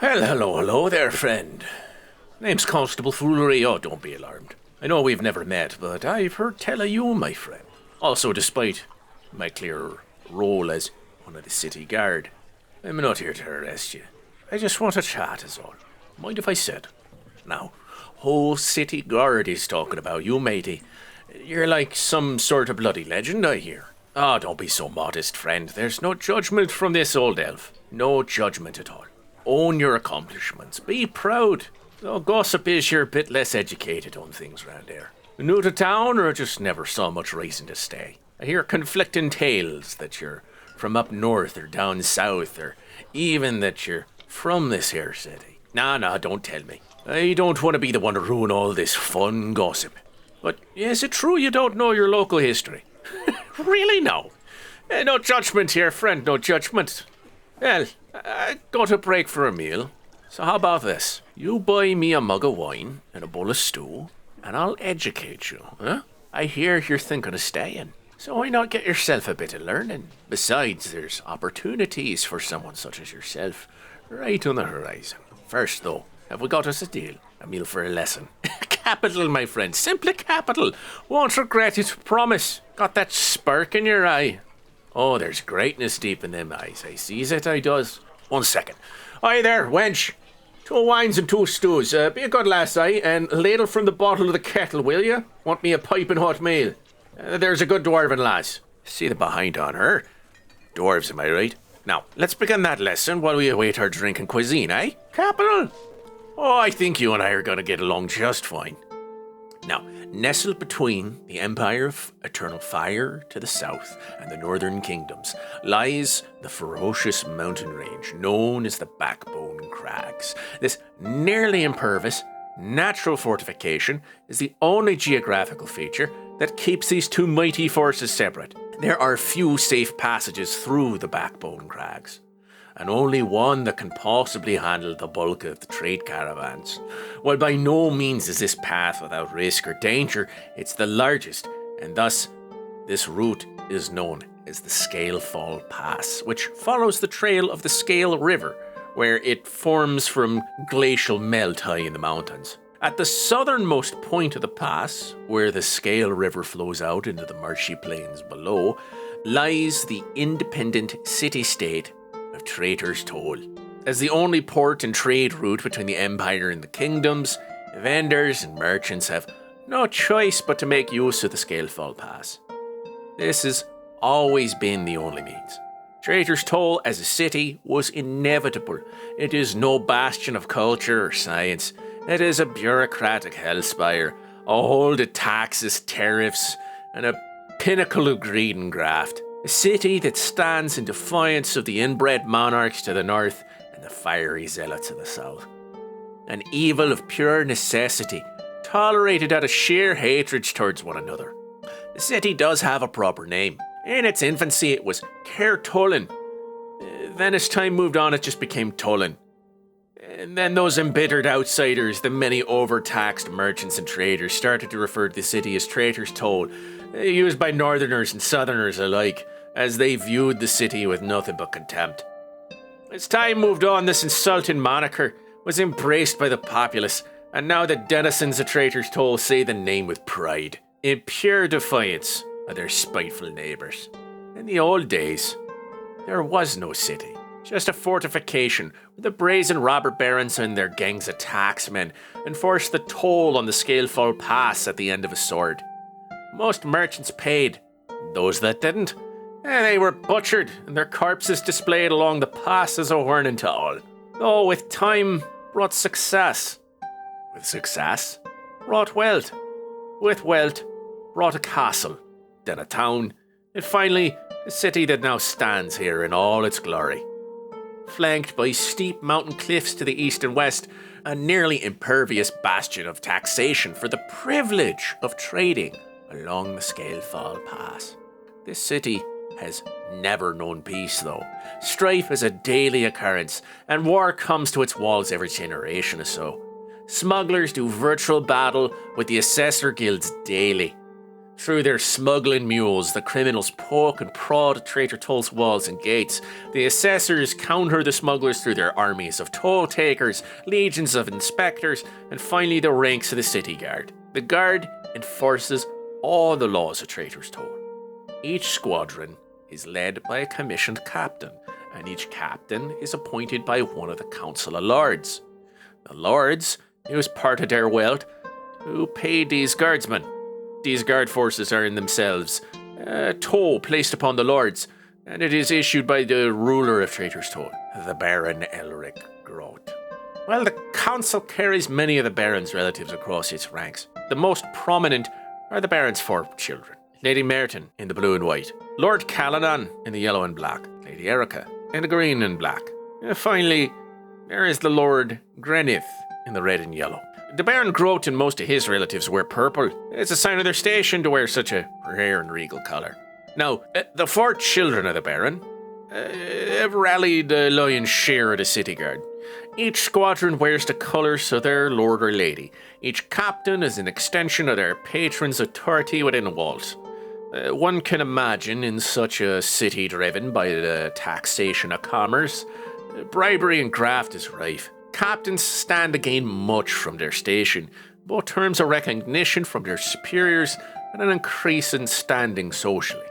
Well, hello there, friend. Name's Constable Foolery. Oh, don't be alarmed. I know we've never met, but I've heard tell of you, my friend. Also, despite my clear role as one of the city guard, I'm not here to arrest you. I just want to chat is all. Mind if I said? Now, whole city guard is talking about you, matey. You're like some sort of bloody legend, I hear. Oh, don't be so modest, friend. There's no judgment from this old elf. No judgment at all. Own your accomplishments. Be proud. Though gossip is you're a bit less educated on things round here. New to town or just never saw much reason to stay? I hear conflicting tales that you're from up north or down south or even that you're from this here city. Nah, don't tell me. I don't want to be the one to ruin all this fun gossip. But is it true you don't know your local history? Really, no. No judgment here, friend, no judgment. Well, I got a break for a meal. So how about this? You buy me a mug of wine and a bowl of stew, and I'll educate you, huh? I hear you're thinking of staying. So why not get yourself a bit of learning? Besides, there's opportunities for someone such as yourself right on the horizon. First, though, have we got us a deal? A meal for a lesson. Capital, my friend. Simply capital. Won't regret it, promise. Got that spark in your eye. Oh, there's greatness deep in them eyes. I sees it, I does. 1 second. Aye there, wench. 2 wines and 2 stews. Be a good lass, aye, and ladle from the bottle of the kettle, will you? Want me a piping hot meal? There's a good dwarven lass. See the behind on her. Dwarves, am I right? Now, let's begin that lesson while we await our drink and cuisine, eh? Capital. Oh, I think you and I are going to get along just fine. Now, nestled between the Empire of Eternal Fire to the south and the northern kingdoms lies the ferocious mountain range known as the Backbone Crags. This nearly impervious, natural fortification is the only geographical feature that keeps these two mighty forces separate. There are few safe passages through the Backbone Crags, and only one that can possibly handle the bulk of the trade caravans. While by no means is this path without risk or danger, it's the largest, and thus this route is known as the Scalefall Pass, which follows the trail of the Scale River, where it forms from glacial melt high in the mountains. At the southernmost point of the pass, where the Scale River flows out into the marshy plains below, lies the independent city-state of Traitors Toll. As the only port and trade route between the Empire and the Kingdoms, vendors and merchants have no choice but to make use of the Scalefall Pass. This has always been the only means. Traitors Toll as a city was inevitable. It is no bastion of culture or science. It is a bureaucratic hellspire, a hold of taxes, tariffs, and a pinnacle of greed and graft. A city that stands in defiance of the inbred monarchs to the north and the fiery zealots of the south. An evil of pure necessity, tolerated out of sheer hatred towards one another. The city does have a proper name. In its infancy it was Caer Tullin. Then as time moved on it just became Tullin. And then those embittered outsiders, the many overtaxed merchants and traders, started to refer to the city as Traitors Toll, used by northerners and southerners alike, as they viewed the city with nothing but contempt. As time moved on, this insulting moniker was embraced by the populace, and now the denizens of Traitors Toll say the name with pride, in pure defiance of their spiteful neighbours. In the old days, there was no city. Just a fortification where the brazen robber barons and their gangs of taxmen enforced the toll on the Scalefall Pass at the end of a sword. Most merchants paid. Those that didn't, they were butchered and their corpses displayed along the pass as a warning to all. Though with time brought success. With success brought wealth. With wealth brought a castle, then a town, and finally a city that now stands here in all its glory. Flanked by steep mountain cliffs to the east and west, a nearly impervious bastion of taxation for the privilege of trading along the Scalefall Pass. This city has never known peace, though. Strife is a daily occurrence, and war comes to its walls every generation or so. Smugglers do virtual battle with the assessor guilds daily. Through their smuggling mules, the criminals poke and prod at Traitor Toll's walls and gates. The assessors counter the smugglers through their armies of toll takers, legions of inspectors, and finally the ranks of the city guard. The guard enforces all the laws of Traitors Toll. Each squadron is led by a commissioned captain, and each captain is appointed by one of the Council of Lords. The Lords use part of their wealth to pay these guardsmen. These guard forces are in themselves a toll placed upon the Lords, and it is issued by the ruler of Traitors Toll, the Baron Elric Groth. Well, the council carries many of the Baron's relatives across its ranks. The most prominent are the Baron's 4 children. Lady Merton in the blue and white, Lord Caledon in the yellow and black, Lady Erica in the green and black. And finally, there is the Lord Grenith in the red and yellow. The Baron Groth and most of his relatives wear purple. It's a sign of their station to wear such a rare and regal colour. Now, the 4 children of the Baron have rallied the lion's share of the city guard. Each squadron wears the colours of their lord or lady. Each captain is an extension of their patron's authority within the walls. One can imagine in such a city driven by the taxation of commerce, bribery and graft is rife. Captains stand to gain much from their station, both terms of recognition from their superiors and an increase in standing socially.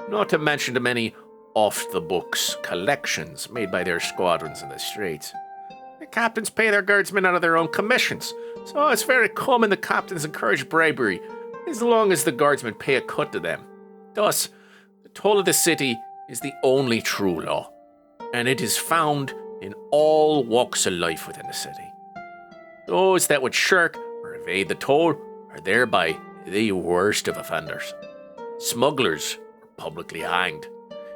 Not to mention the many off-the-books collections made by their squadrons in the streets. The captains pay their guardsmen out of their own commissions, so it's very common the captains encourage bribery, as long as the guardsmen pay a cut to them. Thus, the toll of the city is the only true law, and it is found in all walks of life within the city. Those that would shirk or evade the toll are thereby the worst of offenders. Smugglers are publicly hanged,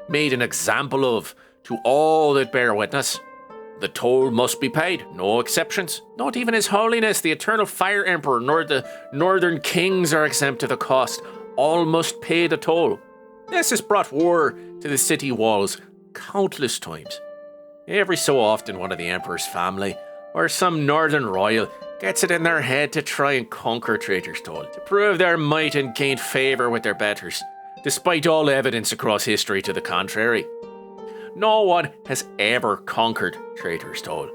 made an example of to all that bear witness. The toll must be paid, no exceptions. Not even His Holiness, the Eternal Fire Emperor, nor the Northern Kings are exempt of the cost. All must pay the toll. This has brought war to the city walls countless times. Every so often one of the Emperor's family, or some Northern royal, gets it in their head to try and conquer Traitors Toll, to prove their might and gain favour with their betters, despite all evidence across history to the contrary. No one has ever conquered Traitors Toll.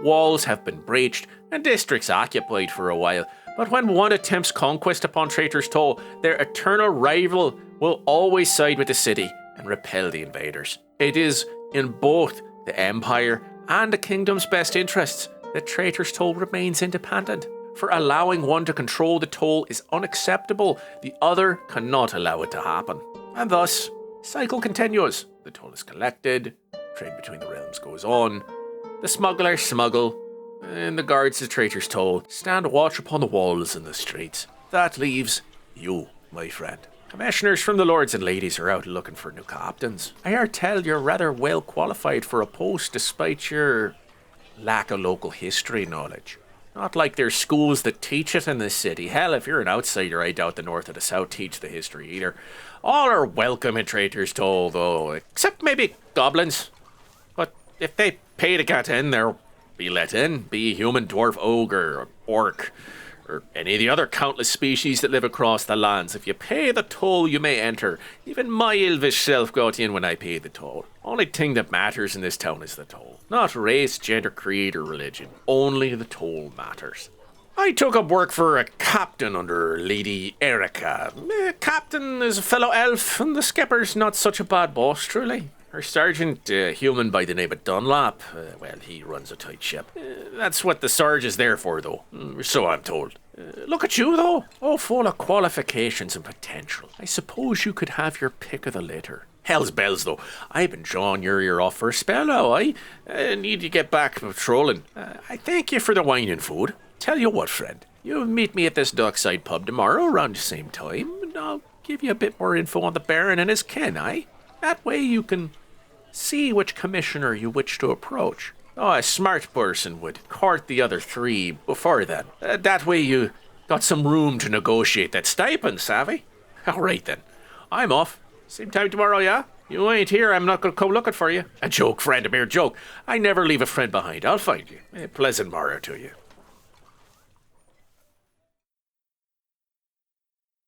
Walls have been breached and districts occupied for a while, but when one attempts conquest upon Traitors Toll, their eternal rival will always side with the city and repel the invaders. It is in both the Empire and the Kingdom's best interests that Traitors Toll remains independent. For allowing one to control the toll is unacceptable, the other cannot allow it to happen. And thus, cycle continues. The toll is collected, trade between the realms goes on, the smugglers smuggle, and the guards of Traitors Toll stand watch upon the walls and the streets. That leaves you, my friend. Commissioners from the lords and ladies are out looking for new captains. I hear tell you're rather well qualified for a post despite your lack of local history knowledge. Not like there's schools that teach it in this city. Hell, if you're an outsider, I doubt the north or the south teach the history either. All are welcome in Traitors Toll, though, except maybe goblins. But if they pay to get in, they'll be let in. Be human, dwarf, ogre, or orc, or any of the other countless species that live across the lands. If you pay the toll, you may enter. Even my elvish self got in when I paid the toll. Only thing that matters in this town is the toll. Not race, gender, creed, or religion. Only the toll matters. I took up work for a captain under Lady Erica. Captain is a fellow elf, and the skipper's not such a bad boss, truly. Her sergeant, a human by the name of Dunlap, well, he runs a tight ship. That's what the Sarge is there for, though, so I'm told. Look at you, though. Oh, full of qualifications and potential. I suppose you could have your pick of the litter. Hell's bells, though. I've been jawing your ear off for a spell now. I need to get back patrolling. I thank you for the wine and food. Tell you what, friend. You'll meet me at this dockside pub tomorrow around the same time, and I'll give you a bit more info on the Baron and his kin, aye? That way you can see which commissioner you wish to approach. Oh, a smart person would court the other 3 before then. That way you got some room to negotiate that stipend, savvy? All right then. I'm off. Same time tomorrow, yeah? You ain't here, I'm not going to come looking for you. A joke, friend, a mere joke. I never leave a friend behind. I'll find you. A pleasant morrow to you.